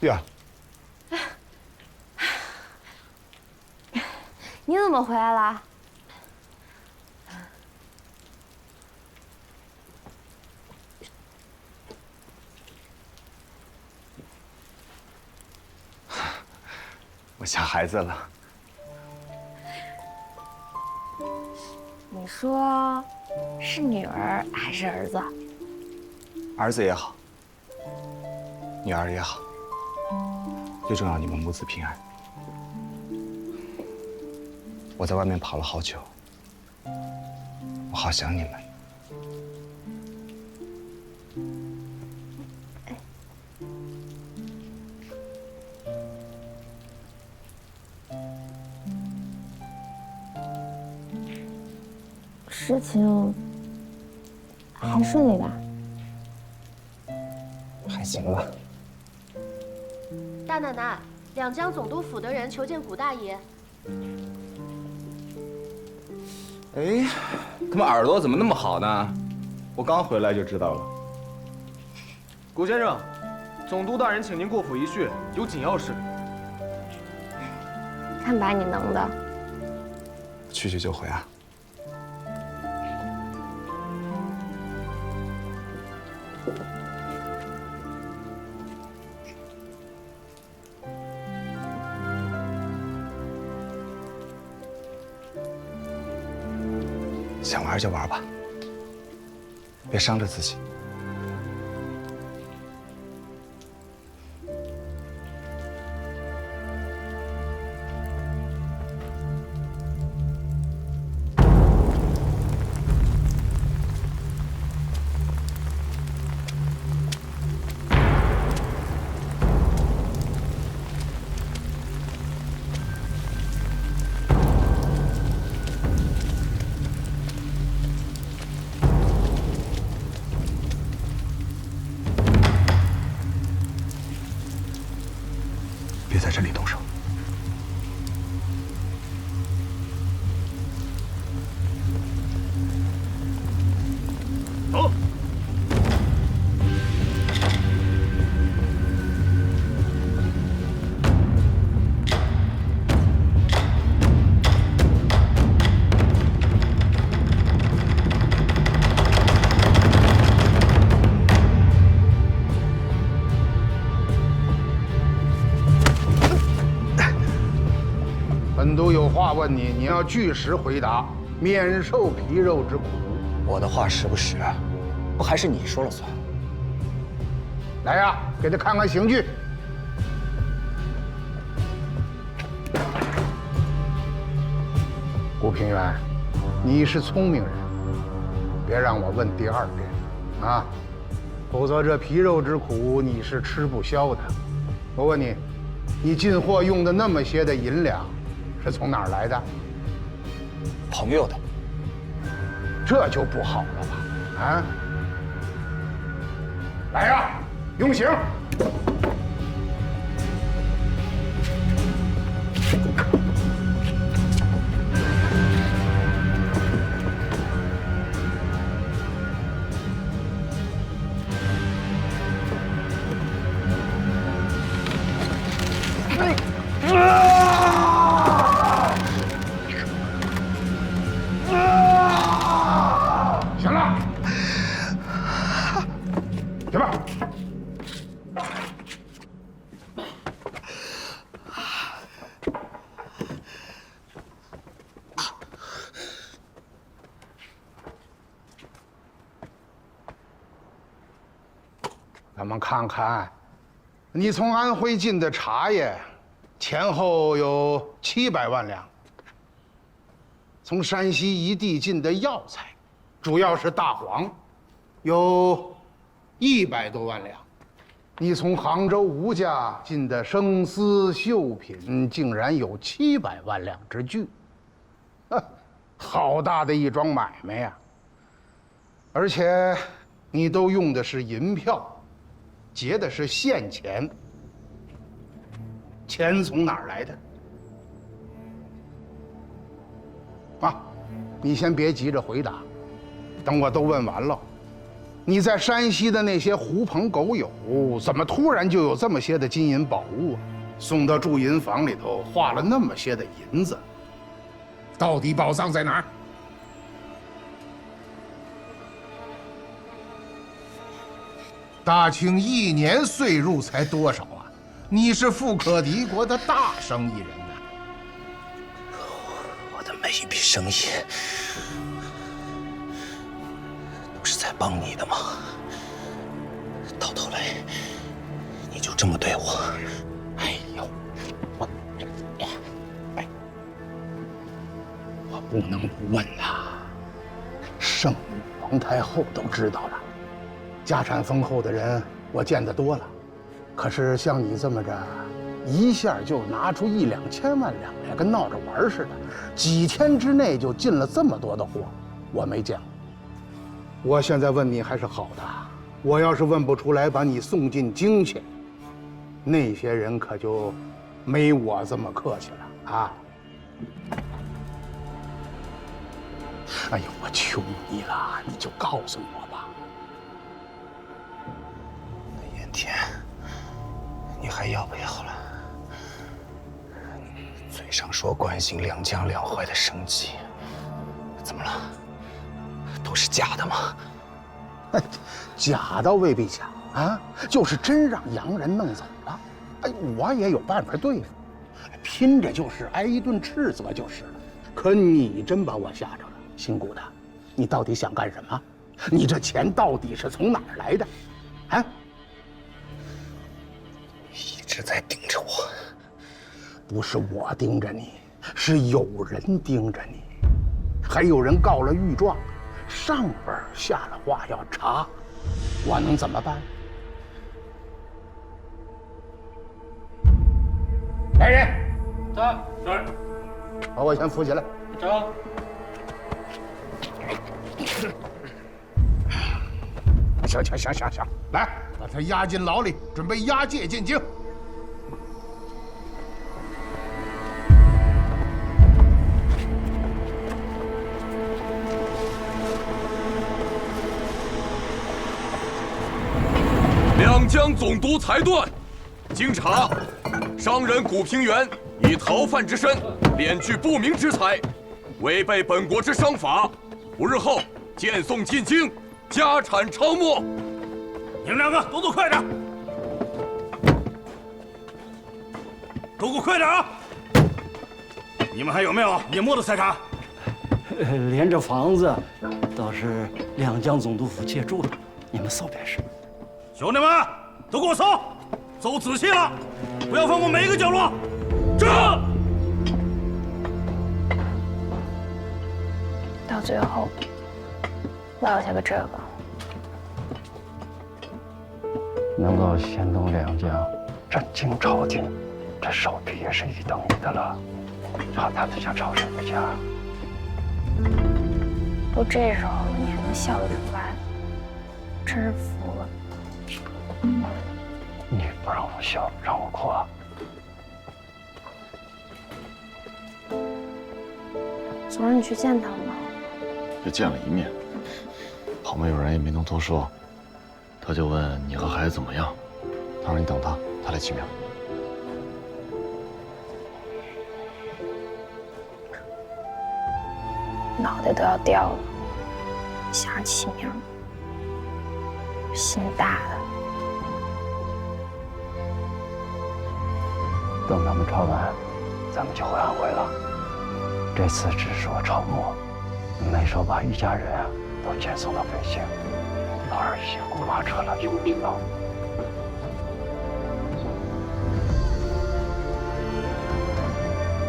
玉儿，你怎么回来了？我想孩子了。你说是女儿还是儿子？儿子也好，女儿也好，最重要你们母子平安。我在外面跑了好久，我好想你们。事情还顺利吧？还行吧。大奶奶，两江总督府的人求见谷大爷。哎，他们耳朵怎么那么好呢？我刚回来就知道了。谷先生，总督大人请您过府一叙，有紧要事。看把你能的！去就回啊。想玩就玩吧，别伤着自己。别在这里动手。走。本都有话问你，你要据实回答，免受皮肉之苦。我的话实不实，不还是你说了算？来呀，给他看看刑具。顾平原，你是聪明人，别让我问第二遍啊，否则这皮肉之苦你是吃不消的。我问你，你进货用的那么些的银两，是从哪儿来的？朋友的。这就不好了吧？啊！来呀，用刑！行了，去吧。咱们看看，你从安徽进的茶叶，前后有700万两；从山西一地进的药材，主要是大黄，有100多万两。你从杭州吴家进的生丝绣品，竟然有700万两之巨，好大的一桩买卖呀！而且，你都用的是银票。结的是现钱，钱从哪儿来的？啊，你先别急着回答，等我都问完了，你在山西的那些狐朋狗友，怎么突然就有这么些的金银宝物啊？送到驻银坊里头，花了那么些的银子，到底宝藏在哪儿？大清1年岁入才多少啊？你是富可敌国的大生意人呐！我的每一笔生意都是在帮你的忙，到头来你就这么对我？哎呦，我不能不问呐。圣女皇太后都知道了，家产丰厚的人我见得多了，可是像你这么着，一下就拿出1、2千万两来，跟闹着玩似的，几天之内就进了这么多的货，我没见过。我现在问你还是好的，我要是问不出来，把你送进京去，那些人可就没我这么客气了啊！哎呦，我求你了，你就告诉我吧。那盐田，你还要不要了？嘴上说关心两江两淮的生计，怎么了？都是假的吗？假倒未必假啊，就是真让洋人弄走了，哎，我也有办法对付，拼着就是挨一顿斥责就是了。可你真把我吓着了，姓谷的，你到底想干什么？你这钱到底是从哪儿来的？啊？你一直在盯着我。不是我盯着你，是有人盯着你，还有人告了御状，上边下了话要查，我能怎么办？来人，在这儿，把我先扶起来。走。行，来，把他押进牢里，准备押解进京。两江总督裁断，经查，商人谷平原以逃犯之身敛聚不明之财，违背本国之商法，5日后见送进京，家产抄没。你们两个都快点，都给我快点啊！你们还有没有隐没的财产？连这房子都是两江总督府借住的，你们搜便是。兄弟们，都给我搜，搜仔细了，不要放过每一个角落。这到最后落下个这个。能够牵动两江，震惊朝廷，这手笔也是一等一的了。朝他们想朝什么家？都这时候了，你还能笑得出来？真是服了。你不让我笑，让我哭啊！总让你去见他们了。就见了一面，旁边有人也没能多说，他就问你和孩子怎么样，他说你等他，他来起名。脑袋都要掉了，想着起名，心大的。等他们抄完，咱们就回安徽了。这次只说抄没，没说把一家人都遣送到北京。老二一过马车了就不知道。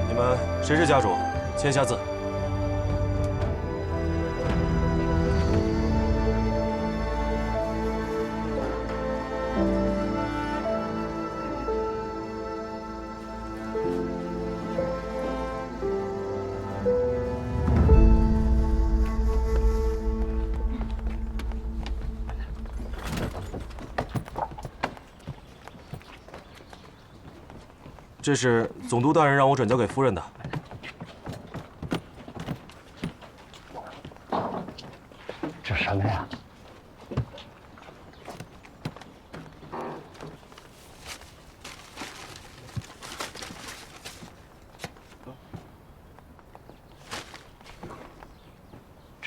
你们谁是家主？签下字。这是总督大人让我转交给夫人的。这什么呀？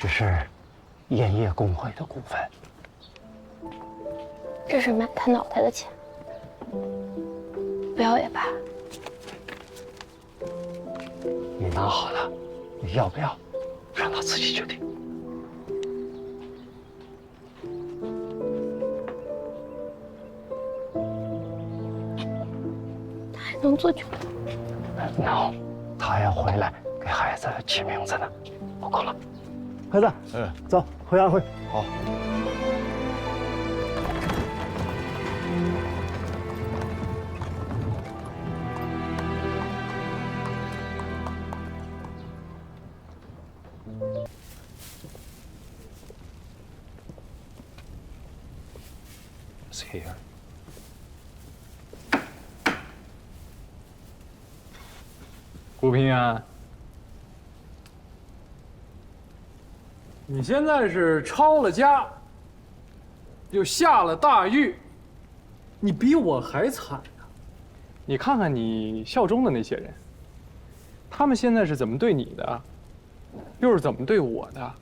只是盐业工会的股份。这是买他脑袋的钱，不要也罢。你拿好了，你要不要，让他自己决定。他还能做决定？No， 他还要回来给孩子起名字呢。不够了，孩子，走，回安徽。好。Here。顾平原，你现在是抄了家，又下了大狱，你比我还惨啊！你看看你效忠的那些人，他们现在是怎么对你的，又是怎么对我的？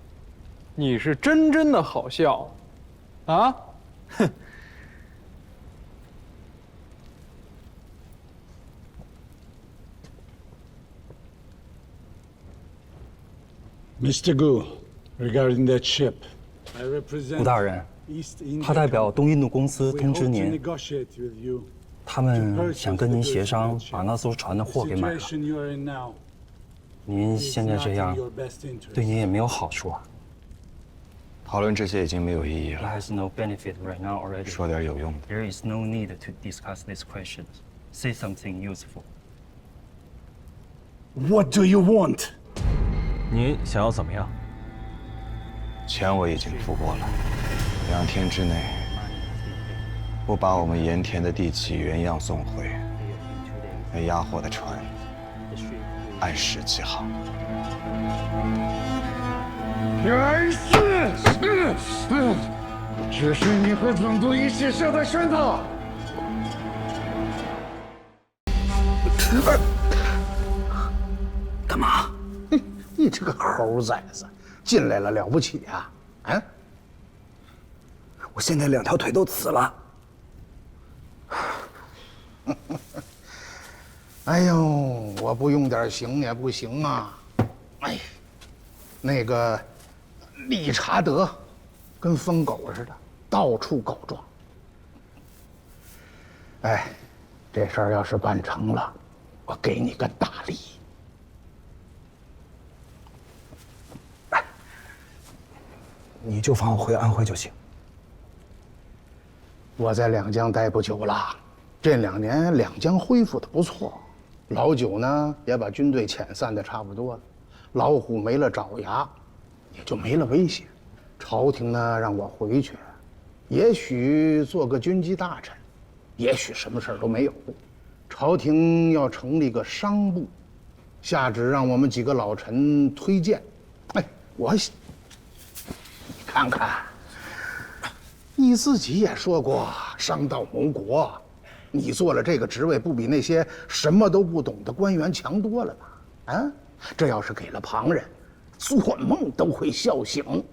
你是真的好笑，啊？哼！ Mr. Gu, regarding that ship, I 顾大人，他代表东印度公司通知您，他们想跟您协商把那艘船的货给买了。您现在这样，对您也没有好处啊。讨论这些已经没有意义了。 Has no benefit right now already. 说点有用的。 There is no need to discuss these questions. Say something useful. What do you want? 您想要怎么样？钱我已经付过了，2天之内不把我们盐田的地契原样送回，那押货的船按时起航。这是你和总督一起受的圈套。干嘛？你这个猴崽子，进来了了不起啊？啊！我现在2条腿都紫了。哎呦，我不用点刑也不行啊！哎，那个理查德跟疯狗似的，到处告状。哎，这事儿要是办成了，我给你个大礼。 你就放我回安徽就行。我在两江待不久了，这2年两江恢复的不错，老九呢也把军队遣散的差不多了，老虎没了爪牙，也就没了威胁。朝廷呢让我回去，也许做个军机大臣，也许什么事儿都没有。朝廷要成立个商部，下旨让我们几个老臣推荐。哎，我。 看看，你自己也说过商道谋国，你做了这个职位，不比那些什么都不懂的官员强多了吗？啊，这要是给了旁人，做梦都会笑醒。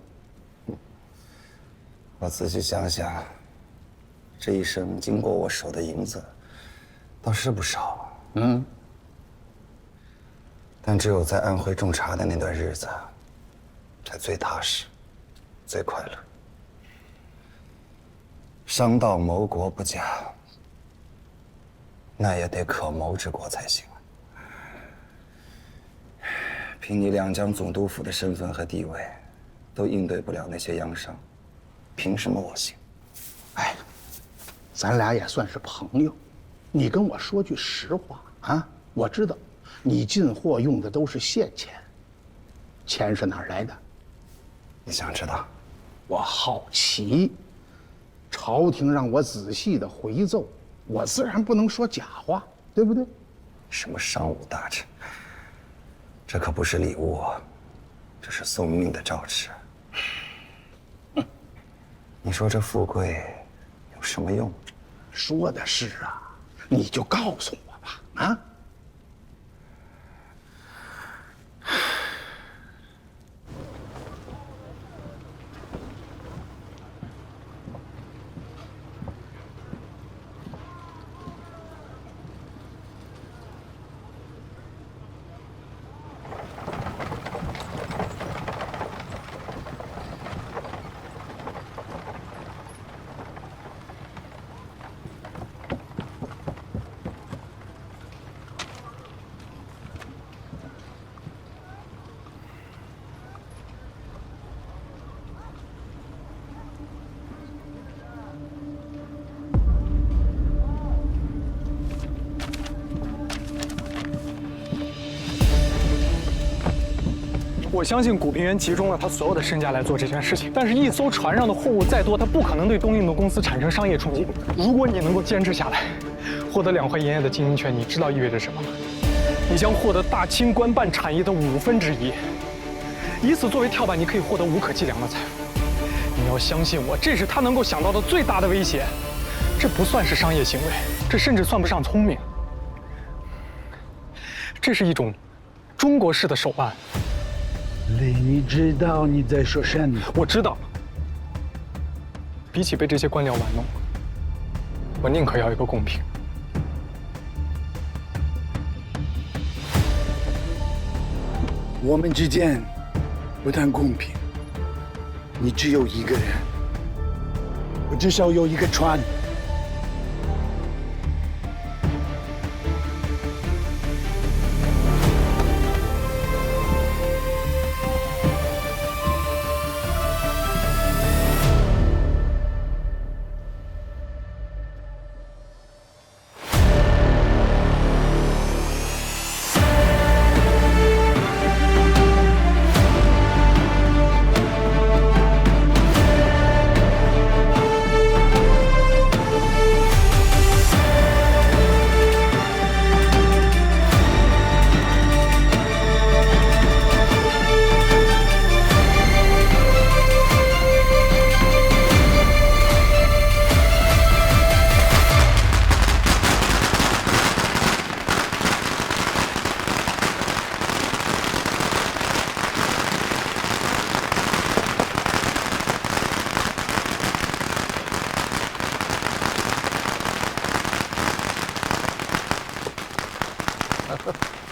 我仔细想想，这一生经过我手的银子，倒是不少。但只有在安徽种茶的那段日子，才最踏实。 最快乐。商道谋国不假，那也得可谋之国才行。凭你两江总督府的身份和地位，都应对不了那些洋商，凭什么我行？哎，咱俩也算是朋友，你跟我说句实话啊，我知道你进货用的都是现钱，钱是哪儿来的？你想知道？ 我好奇，朝廷让我仔细的回奏，我自然不能说假话，对不对？什么商务大臣，这可不是礼物啊，这是送命的诏旨。你说这富贵有什么用？说的是啊，你就告诉我吧，啊。我相信古平原集中了他所有的身家来做这件事情。但是，一艘船上的货物再多，它不可能对东印度公司产生商业冲击。如果你能够坚持下来，获得2块盐业的经营权，你知道意味着什么吗？你将获得大清官办产业的1/5，以此作为跳板，你可以获得无可计量的财富。你要相信我，这是他能够想到的最大的威胁。这不算是商业行为，这甚至算不上聪明。这是一种中国式的手腕。雷，你知道你在说什么？我知道。比起被这些官僚玩弄，我宁可要一个公平。我们之间不谈公平，你只有一个人，我至少有一个船。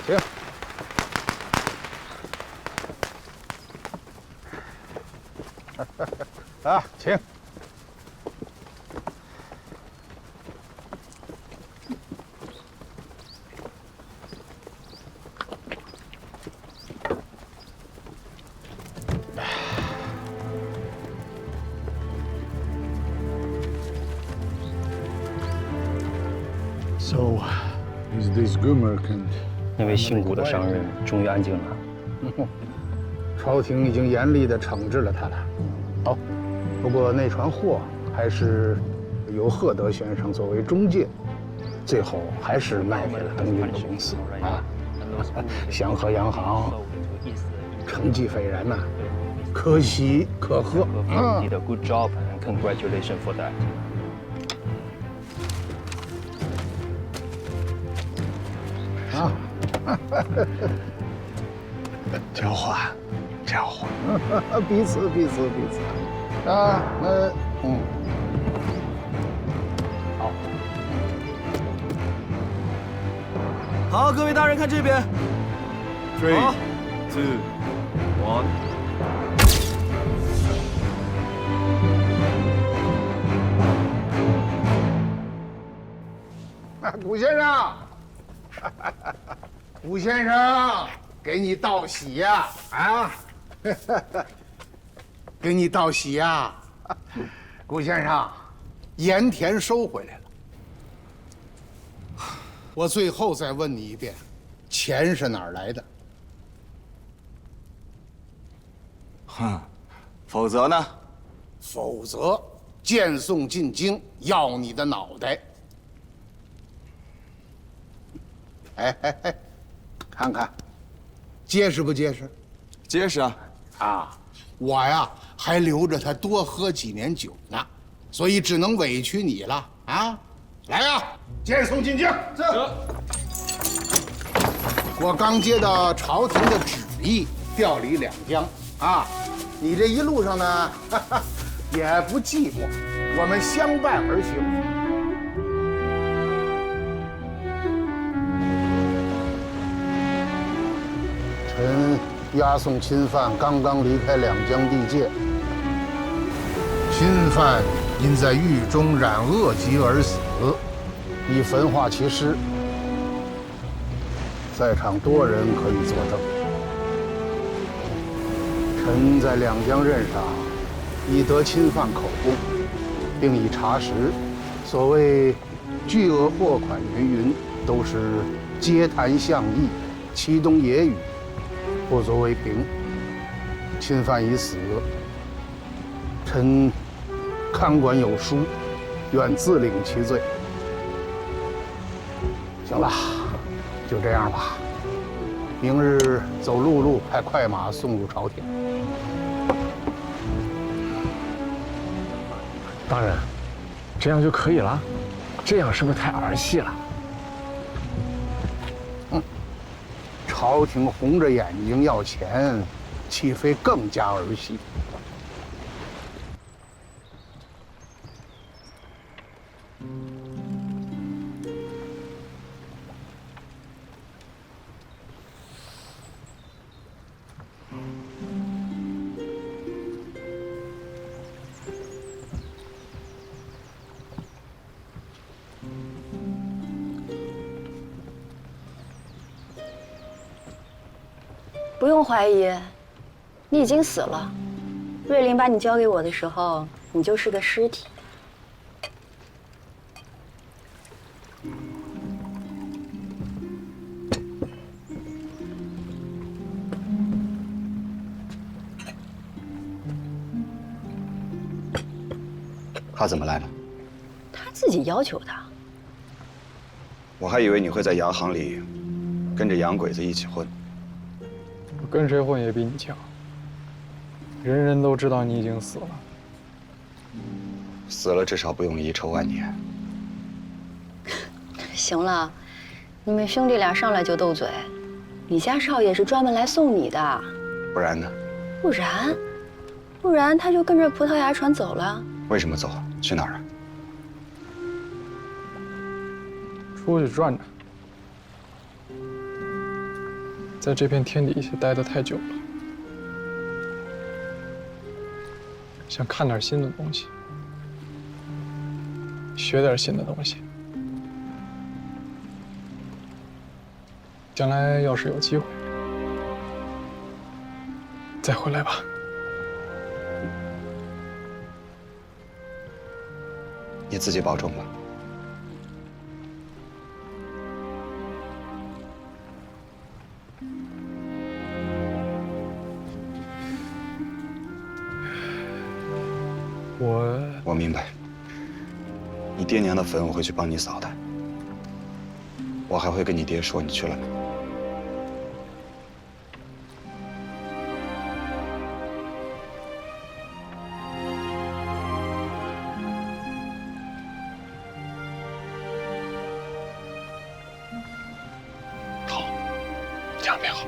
请。啊，请。So, is this Gumerkand? 那位姓古的商人终于安静了。朝廷已经严厉地惩治了他了。好，不过那船货还是由赫德先生作为中介，最后还是卖给了东印度公司啊。祥和洋行成绩斐然呐，可喜可贺啊 ！Did a good job and congratulations for that. 啊，交换，交换，彼此啊，好，好，各位大人看这边。3, 2, 1。古先生。古先生，给你道喜呀！啊，给你道喜呀！古先生，盐田收回来了。我最后再问你一遍，钱是哪儿来的？哼，否则呢？否则，荐送进京，要你的脑袋。哎，看看，结实不结实？结实啊！啊，我呀还留着他多喝几年酒呢，所以只能委屈你了啊！来呀，荐送进京。是。我刚接到朝廷的旨意，调离两江啊。你这一路上呢，也不寂寞，我们相伴而行。臣押送钦犯刚刚离开两江地界，钦犯因在狱中染恶疾而死，已焚化其尸。在场多人可以作证。臣在两江任上，已得钦犯口供，并已查实，所谓巨额货款云，都是街谈巷议、其东野语。不足为凭，侵犯已死，臣看官有书，愿自领其罪。行了，就这样吧。明日走陆路，派快马送入朝廷。大人，这样就可以了？这样是不是太儿戏了？朝廷红着眼睛要钱，岂非更加儿戏？不用怀疑，你已经死了。瑞林把你交给我的时候，你就是个尸体。他怎么来了？他自己要求的。我还以为你会在洋行里跟着洋鬼子一起混。我跟谁混也比你强。人人都知道你已经死了。死了至少不用遗臭万年。行了，你们兄弟俩上来就斗嘴，李家少爷是专门来送你的。不然呢？不然他就跟着葡萄牙船走了。为什么走？去哪儿啊？出去转转。在这片天底下待得太久了，想看点新的东西，学点新的东西。将来要是有机会，再回来吧。你自己保重吧。我明白，你爹娘的坟我会去帮你扫的。我还会跟你爹说你去了吗？好，这样便好。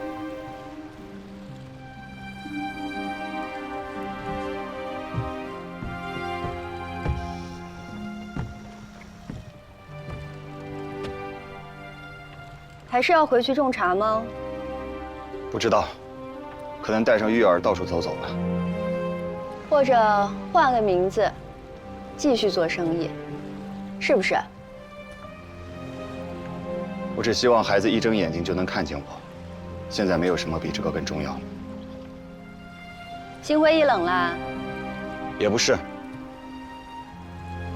还是要回去种茶吗？不知道，可能带上玉儿到处走走吧。或者换个名字，继续做生意，是不是？我只希望孩子一睁眼睛就能看见我。现在没有什么比这个更重要了。心灰意冷啦？也不是，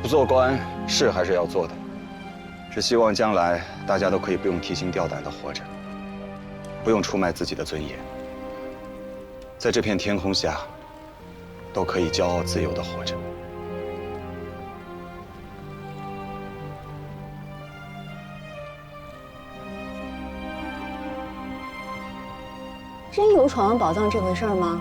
不做官是还是要做的。只希望将来大家都可以不用提心吊胆地活着，不用出卖自己的尊严，在这片天空下，都可以骄傲自由地活着。真有闯王宝藏这回事儿吗？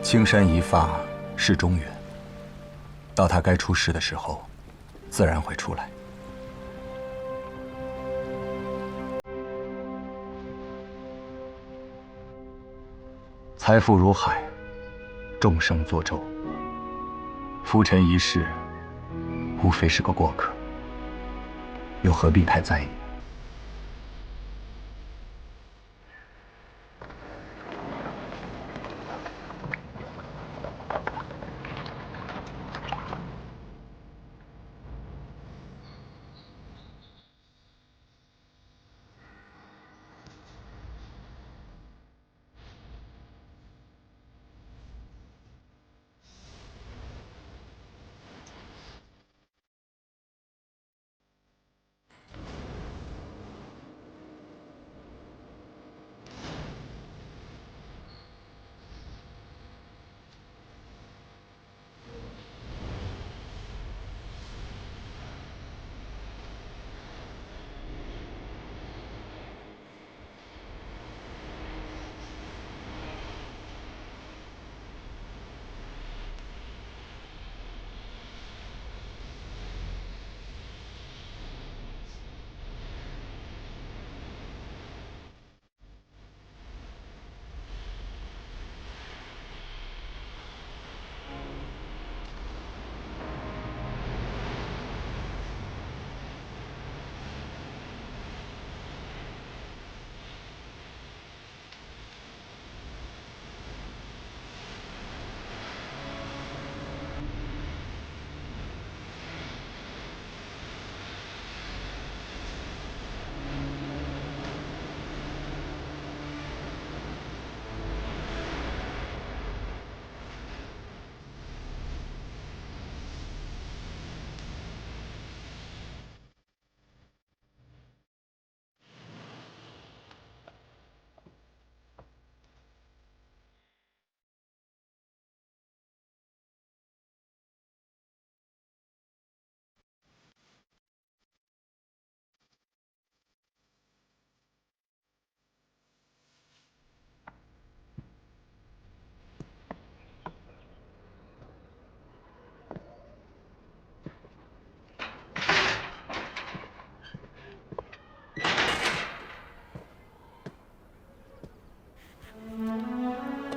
青山一发是中原，到他该出世的时候，自然会出来。财富如海，众生作舟。浮沉一世，无非是个过客，又何必太在意？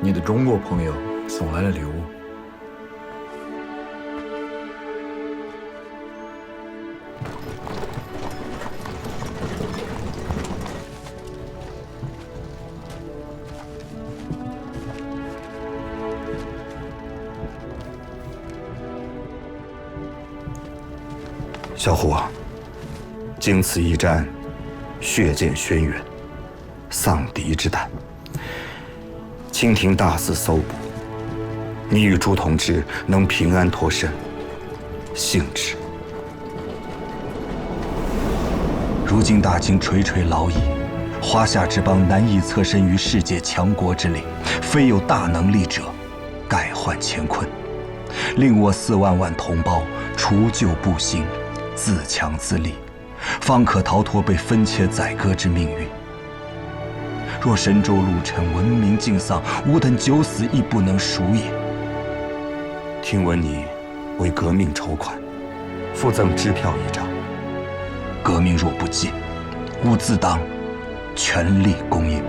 你的中国朋友送来了礼物。小虎啊，经此一战，血溅轩辕，丧敌之胆。清廷大肆搜捕，你与朱同志能平安脱身，幸之。如今大清垂垂老矣，华夏之邦难以侧身于世界强国之领，非有大能力者，改换乾坤，令我4万万同胞除旧布新，自强自立，方可逃脱被分切宰割之命运。若神州陆臣闻名尽丧，吾等九死亦不能赎也。听闻你为革命筹款，附赠支票1张。革命若不济，吾自当全力供应。